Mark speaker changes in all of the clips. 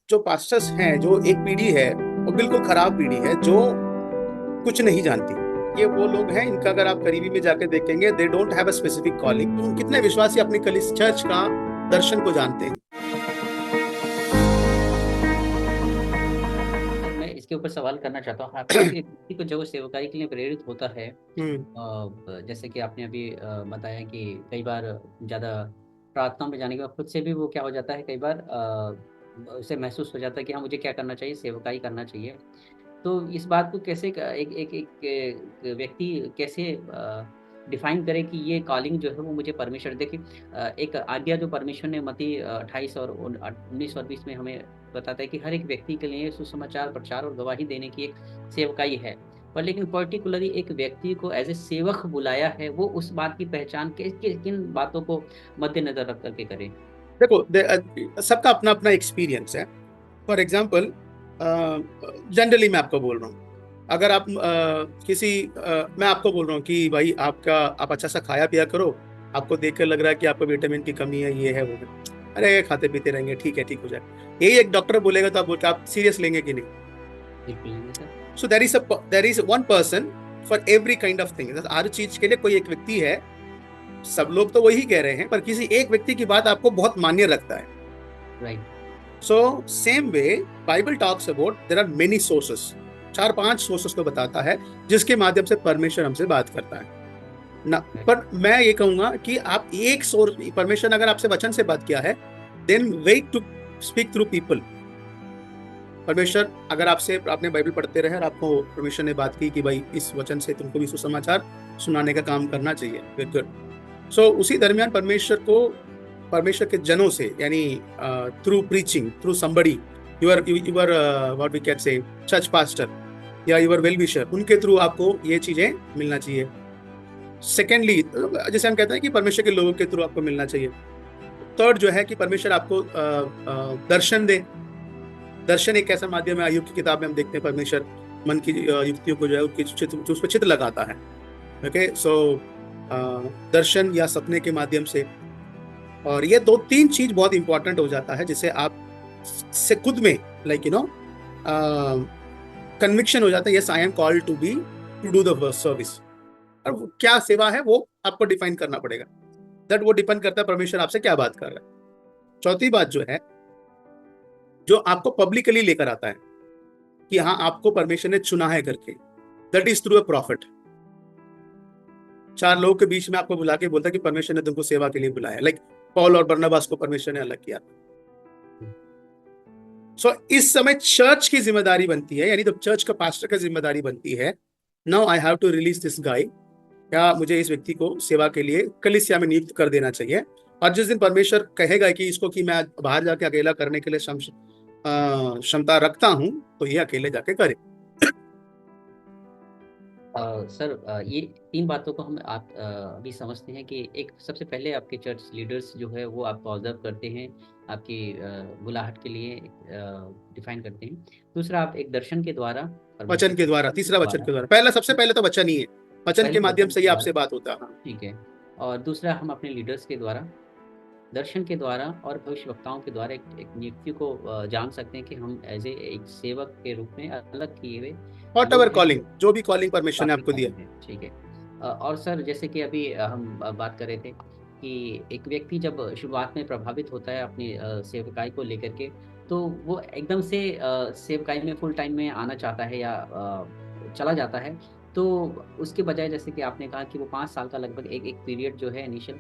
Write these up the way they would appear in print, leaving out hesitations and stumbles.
Speaker 1: जो पास्टर्स हैं, जो एक पीढ़ी है वो बिल्कुल खराब पीढ़ी है जो कुछ नहीं जानती। ये वो लोग हैं इनका अगर आप करीबी में जाकर देखेंगे, they don't have a specific calling. तो कितने विश्वासी अपनी कलीस चर्च का दर्शन को जानते हैं।
Speaker 2: मैं इसके ऊपर सवाल करना चाहता हूँ आपसे कि व्यक्ति को जब वो सेवकाई के लिए प्रेरित होता है, जैसे कि आपने अभी बताया कि कई बार ज़्यादा प्रार्थना में जाने के बाद खुद से भी वो क्या हो जाता है, कई बार उसे महसूस हो जाता है कि हाँ मुझे क्या करना चाहिए, सेवकाई करना चाहिए। तो इस बात को कैसे एक एक एक व्यक्ति कैसे डिफाइन करे कि ये कॉलिंग जो है वो मुझे परमेश्वर, देखिए एक आज्ञा जो परमेश्वर ने मत्ती 28 और 19 और 20 में हमें बताता है कि हर एक व्यक्ति के लिए सुसमाचार प्रचार और गवाही देने की एक सेवकाई है, पर लेकिन पर्टिकुलरली एक व्यक्ति को एज ए सेवक बुलाया है, वो उस बात की पहचान किन बातों को मद्देनजर रख करके करे।
Speaker 1: देखो, सबका अपना अपना एक्सपीरियंस है। फॉर एग्जाम्पल, जनरली मैं आपको बोल रहा हूँ, अगर आप मैं आपको बोल रहा हूँ कि भाई आप अच्छा सा खाया पिया करो, आपको देखकर लग रहा है कि आपको विटामिन की कमी है, ये है वो है, अरे खाते पीते रहेंगे, ठीक है, ठीक हो जाए, यही एक डॉक्टर बोलेगा तो आप सीरियस लेंगे कि नहीं? So there is one person for every kind of thing. हर चीज के लिए कोई एक व्यक्ति है। सब लोग तो वही कह रहे हैं, पर किसी एक व्यक्ति की बात आपको बहुत मान्य रखता है,
Speaker 2: right.
Speaker 1: So same way Bible talks about there are many sources. 4-5 sources को बताता है जिसके माध्यम से परमेश्वर हमसे बात करता है ना। पर मैं ये कहूंगा कि आप एक सोर्स, परमेश्वर अगर आपसे वचन से बात किया है, then wait to speak through people. परमेश्वर अगर आपने बाइबल पढ़ते रहे और आपको परमेश्वर ने बात की कि भाई इस वचन से तुमको भी सुसमाचार सुनाने का काम करना चाहिए, वेरी गुड। सो उसी दरमियान परमेश्वर के जनों से, यानी through preaching, through somebody, your what we can say church pastor या यूर वेल विशर, उनके थ्रू आपको ये चीजें मिलना चाहिए। सेकेंडली, जैसे हम कहते हैं कि परमेश्वर के लोगों के थ्रू आपको मिलना चाहिए। थर्ड जो है कि परमेश्वर आपको दर्शन दे। दर्शन एक ऐसा माध्यम है, आयुब की किताब में हम देखते हैं परमेश्वर मन की युक्तियों को जो है उस पर चित्र लगाता है। ओके, सो दर्शन या सपने के माध्यम से। और ये 2-3 चीज बहुत इंपॉर्टेंट हो जाता है, जिसे आप से खुद में कन्विक्शन हो जाता है, yes I am called to do the service. और क्या सेवा है वो आपको डिफाइन करना पड़ेगा। दैट वो डिपेंड करता है परमेश्वर आपसे क्या बात कर रहा है। चौथी बात जो है, जो आपको पब्लिकली लेकर आता है कि हाँ आपको परमेश्वर ने चुना है करके, that is through a profit. 4 लोगों के बीच में आपको बुला के बोलता है कि परमेश्वर ने तुमको सेवा के लिए बुलाया, लाइक पौल और बरनबास को परमेश्वर ने अलग किया। सो इस समय चर्च की जिम्मेदारी बनती है, यानी तो चर्च का पास्टर की जिम्मेदारी बनती है, now I have to release this guy, क्या मुझे इस व्यक्ति को सेवा के लिए कलीसिया में नियुक्त कर देना चाहिए। और जिस दिन परमेश्वर कहेगा कि इसको कि मैं बाहर जाके अकेला करने के लिए क्षमता रखता हूं, तो ये अकेले जाके करे।
Speaker 2: सर, ये 3 बातों को हम आप अभी समझते हैं कि एक सबसे पहले आपके चर्च लीडर्स जो है वो आपको ऑब्जर्व करते हैं, आपकी बुलाहट के लिए डिफाइन करते हैं। दूसरा, आप एक दर्शन के द्वारा,
Speaker 1: वचन के द्वारा, तीसरा वचन के द्वारा। पहला, सबसे पहले तो वचन ही है, वचन के माध्यम से ही आपसे बात होता है।
Speaker 2: ठीक है। और दूसरा, हम अपने लीडर्स के द्वारा, दर्शन के द्वारा और भविष्यवक्ताओं के द्वारा एक नियुक्ति को जान सकते हैं कि हम एज ए एक सेवक के रूप में अलग किए हुए
Speaker 1: वॉट एवर कॉलिंग, जो भी कॉलिंग परमेश्वर ने आपको दिया।
Speaker 2: ठीक है। और सर, जैसे कि अभी हम बात कर रहे थे कि एक व्यक्ति जब शुरुआत में प्रभावित होता है अपनी सेवकाई को लेकर के, तो वो एकदम से सेवकाई में फुल टाइम में आना चाहता है या चला जाता है, तो उसके बजाय जैसे कि आपने कहा कि वो 5 साल का लगभग एक पीरियड जो है इनिशियल,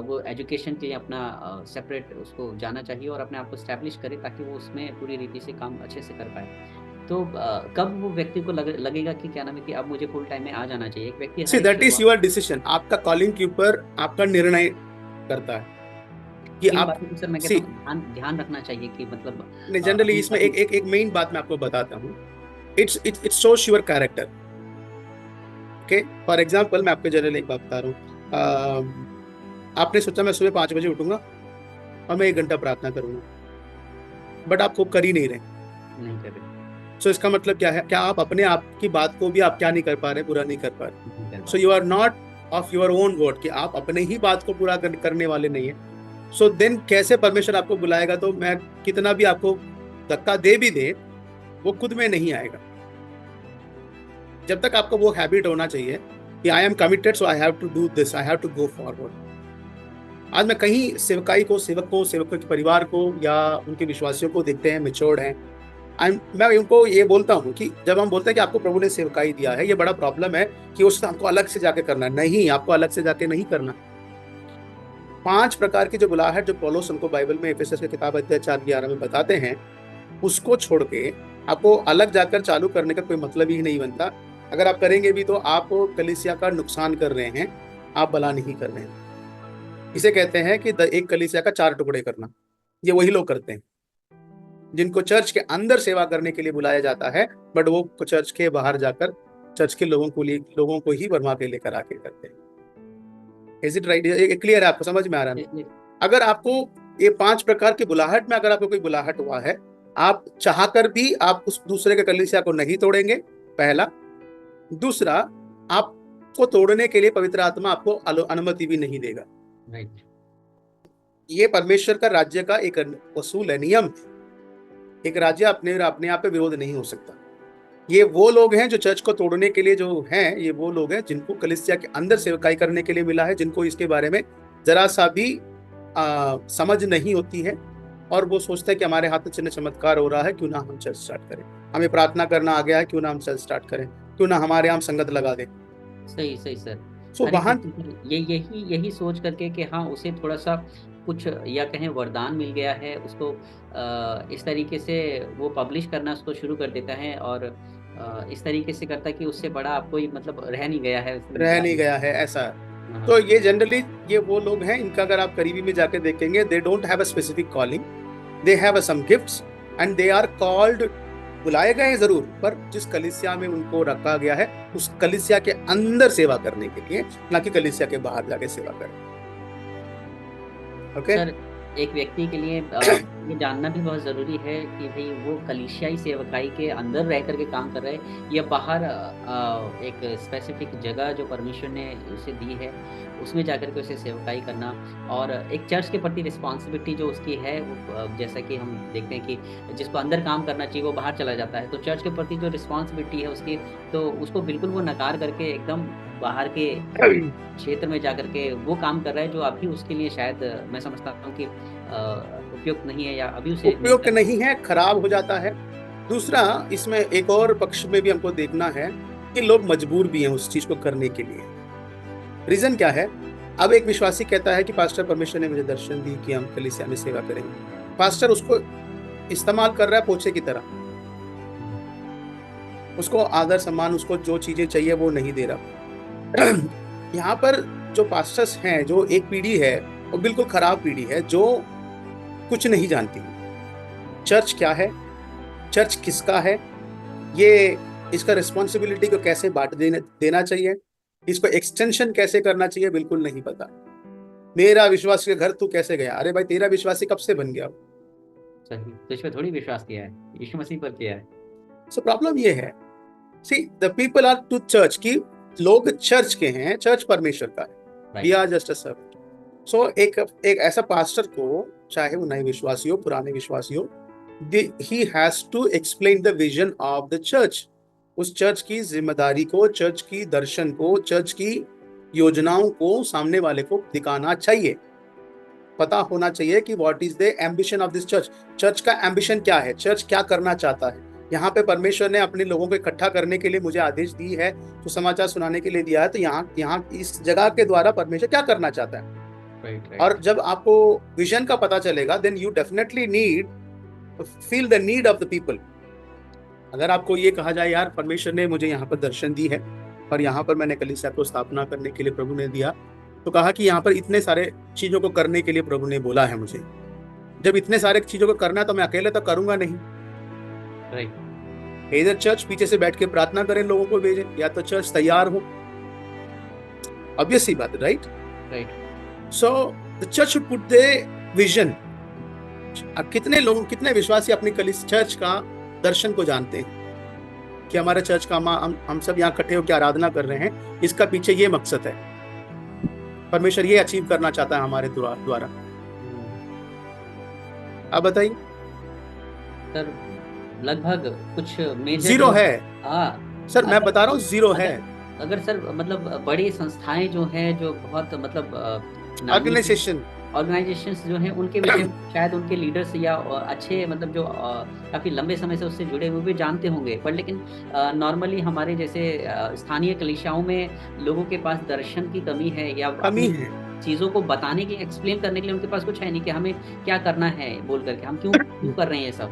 Speaker 2: वो एजुकेशन के लिए अपना सेपरेट उसको जाना चाहिए और अपने आप को स्टैब्लिश करे, ताकि वो उसमें पूरी रीति से काम अच्छे से कर पाए। तो कब वो व्यक्ति को लगेगा कि क्या नाम है कि अब मुझे फुल टाइम में आ जाना चाहिए? एक व्यक्ति,
Speaker 1: see that is your decision, आपका कॉलिंग के ऊपर आपका निर्णय करता है कि आप,
Speaker 2: सर मैं कहता हूं ध्यान रखना चाहिए कि मतलब
Speaker 1: जनरली इसमें एक मेन बात मैं आपको बताता हूँ, it's shows your character. Okay, for example मैं आपको जनरली एक बात बता रहा हूँ। आपने सोचा मैं सुबह 5 बजे उठूंगा और मैं 1 घंटा प्रार्थना करूंगा, बट आप कर ही नहीं रहे। सो इसका मतलब क्या है? क्या आप अपने आप की बात को भी आप क्या नहीं कर पा रहे, पूरा नहीं कर पा रहे। So you are not of your own word, कि आप अपने ही बात को पूरा करने वाले नहीं है। सो देन कैसे परमेश्वर आपको बुलाएगा? तो मैं कितना भी आपको धक्का दे भी दे, वो खुद में नहीं आएगा। जब तक आपको वो हैबिट होना चाहिए कि I am committed, so I have to do this, I have to go forward. आज मैं कहीं सेवकाई को, सेवकों के परिवार को या उनके विश्वासियों को देखते हैं मैच्योर्ड हैं। मैं उनको ये बोलता हूँ कि जब हम बोलते हैं कि आपको प्रभु ने सेवकाई दिया है, ये बड़ा प्रॉब्लम है कि उससे हमको अलग से जाके करना है। नहीं, आपको अलग से जाके नहीं करना। 5 प्रकार की जो बुलाहट जो पौलुस हमको बाइबल में एफेसस की किताब अध्याय 4:11 में बताते हैं, उसको छोड़ के आपको अलग जाकर चालू करने का कोई मतलब ही नहीं बनता। अगर आप करेंगे भी तो आप कलीसिया का नुकसान कर रहे हैं, आप भला नहीं कर रहे हैं। इसे कहते हैं कि एक कलीसिया का 4 टुकड़े करना। ये वही लोग करते हैं जिनको चर्च के अंदर सेवा करने के लिए बुलाया जाता है, बट वो चर्च के बाहर जाकर चर्च के लोगों को ही भरमा के लेकर आके करते हैं। Is it right? ये क्लियर है? आपको समझ में आ रहा है? अगर आपको ये 5 प्रकार की बुलाहट में अगर आपको कोई बुलाहट हुआ है, आप चाहकर भी आप उस दूसरे के कलीसिया को नहीं तोड़ेंगे, पहला। दूसरा, आपको तोड़ने के लिए पवित्र आत्मा आपको अनुमति भी नहीं देगा।
Speaker 2: राइट।
Speaker 1: ये परमेश्वर का राज्य का एक असूल है, नियम। एक राज्य अपने आप पे विरोध नहीं हो सकता। ये वो लोग हैं जो चर्च को तोड़ने के लिए जो हैं, ये वो लोग हैं जिनको कलीसिया के अंदर सेवकाई करने के लिए मिला है, जिनको इसके बारे में जरा सा भी समझ नहीं होती है, और वो सोचता है कि हमारे हाथ में चिन्ह चमत्कार हो रहा है, क्यों ना हम चर्च स्टार्ट करें, हमें प्रार्थना करना आ गया है, क्यों ना हम चर्च स्टार्ट करें, क्यों ना हमारे यहाँ संगत लगा दें।
Speaker 2: सही सही सर।
Speaker 1: सो वहाँ
Speaker 2: यही सोच करके कि हाँ, उसे थोड़ा सा कुछ या कहें वरदान मिल गया है, उसको इस तरीके से वो पब्लिश करना उसको शुरू कर देता है, और इस तरीके से करता है कि उससे बड़ा आपको मतलब रह नहीं गया है
Speaker 1: ऐसा। तो ये जनरली ये वो लोग हैं, इनका अगर आप करीबी में जाके देखेंगे, they don't have a specific calling, they have some gifts and they are called, बुलाए गए हैं जरूर, पर जिस कलीसिया में उनको रखा गया है उस कलीसिया के अंदर सेवा करने के लिए, ना कि कलीसिया के बाहर जाके सेवा करें।
Speaker 2: ओके सर, एक व्यक्ति के लिए ये जानना भी बहुत ज़रूरी है कि भाई वो कलीसियाई सेवकाई के अंदर रह करके काम कर रहे हैं या बाहर एक स्पेसिफिक जगह जो परमेश्वर ने उसे दी है उसमें जाकर के उसे सेवकाई करना, और एक चर्च के प्रति रिस्पॉन्सिबिलिटी जो उसकी है, वो जैसा कि हम देखते हैं कि जिसको अंदर काम करना चाहिए वो बाहर चला जाता है, तो चर्च के प्रति जो रिस्पॉन्सिबिलिटी है उसकी, तो उसको बिल्कुल वो नकार करके एकदम बाहर के क्षेत्र में जाकर के वो काम कर रहा है जो अभी उसके लिए शायद मैं समझता हूँ कि उपयुक्त नहीं है, या अभी उसे
Speaker 1: उपयुक्त नहीं है, खराब हो जाता है। दूसरा, इसमें एक और पक्ष में भी हमको देखना है कि लोग मजबूर भी हैं उस चीज को करने के लिए। रीजन क्या है? अब एक विश्वासी कहता है कि पास्टर, परमेश्वर ने मुझे दर्शन दी कि हम कलीसिया में सेवा करेंगे। पास्टर उसको इस्तेमाल कर रहा है पोछे की तरह, उसको आदर सम्मान, उसको जो चीजें चाहिए वो नहीं दे रहा। यहाँ पर जो पास्टर्स हैं, जो एक पीढ़ी है वो बिल्कुल खराब पीढ़ी है, जो कुछ नहीं जानती चर्च क्या है, चर्च किसका है, ये इसका रिस्पॉन्सिबिलिटी को कैसे बांट देना चाहिए, इसको एक्सटेंशन कैसे करना चाहिए, बिल्कुल नहीं पता। मेरा विश्वास के घर तू कैसे गया? अरे भाई, तेरा विश्वासी कब से बन गया?
Speaker 2: सही, तो इस पे थोड़ी विश्वास किया है, यीशु मसीह पर किया है।
Speaker 1: सो प्रॉब्लम ये है, see the people are to church, की लोग चर्च के हैं, चर्च परमेश्वर का है, we are just a servant. So एक ऐसा पास्टर को, चाहे वो नए विश्वासी हो, पुराने विश्वासी हो, he has to explain the vision of the church। उस चर्च की जिम्मेदारी को, चर्च की दर्शन को, चर्च की योजनाओं को सामने वाले को दिखाना चाहिए। पता होना चाहिए कि what is the ambition of this church. Church का एम्बिशन क्या है, चर्च क्या करना चाहता है। यहाँ पे परमेश्वर ने अपने लोगों को इकट्ठा करने के लिए मुझे आदेश दी है, तो समाचार सुनाने के लिए दिया है, तो यहाँ इस जगह के द्वारा परमेश्वर क्या करना चाहता है। और जब आपको विजन का पता चलेगा, then you definitely need feel the need of the people. अगर आपको ये कहा जाए, यार परमेश्वर ने मुझे यहाँ पर दर्शन दी है और यहाँ पर मैंने कलीसिया को स्थापना करने के लिए प्रभु ने दिया, तो कहा कि यहाँ पर इतने सारे चीजों को करने के लिए प्रभु ने बोला है मुझे। जब इतने सारे चीजों को करना है तो मैं अकेले तो करूंगा नहीं। इधर चर्च पीछे से बैठ के प्रार्थना करें, लोगों को भेजे, या तो चर्च तैयार हो। ऑब्वियस सी बात है, right? So the church should put the vision. अब कितने लोग, कितने विश्वासी अपनी चर्च का दर्शन को जानते हैं कि हमारे चर्च का हम सब यहाँ इकट्ठे होकर आराधना कर रहे हैं, इसका पीछे ये मकसद है, परमेश्वर ये अचीव करना चाहता है हमारे द्वारा। अब बताइए,
Speaker 2: सर लगभग कुछ मेजर
Speaker 1: जीरो है
Speaker 2: हाँ
Speaker 1: सर, मैं बता रहा हूँ जीरो है।
Speaker 2: अगर सर मतलब बड़ी संस्थाएं जो हैं, जो बहुत मतलब ऑर्गेनाइजेशंस जो हैं, उनके विषय में शायद उनके लीडर्स या अच्छे मतलब जो काफ़ी लंबे समय से उससे जुड़े हुए भी जानते होंगे, पर लेकिन नॉर्मली हमारे जैसे स्थानीय कलीसियाओं में लोगों के पास दर्शन की कमी है, या
Speaker 1: कमी है,
Speaker 2: चीज़ों को बताने के लिए, एक्सप्लेन करने के लिए उनके पास कुछ है नहीं कि हमें क्या करना है बोल करके, हम क्यों कर रहे हैं ये सब।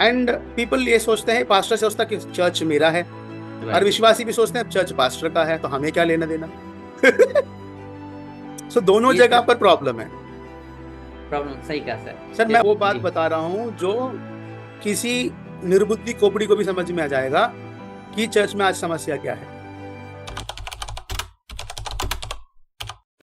Speaker 1: एंड पीपल ये सोचते हैं, पास्टर सोचता कि चर्च मेरा है, और विश्वासी भी सोचते हैं चर्च पास्टर का है, तो हमें क्या लेना देना। सो दोनों जगह पर प्रॉब्लम है।
Speaker 2: प्रॉब्लम सही कहा
Speaker 1: सर मैं वो बात बता रहा हूँ जो किसी निर्बुद्धि खोपड़ी को भी समझ में आ जाएगा कि चर्च में आज समस्या क्या है।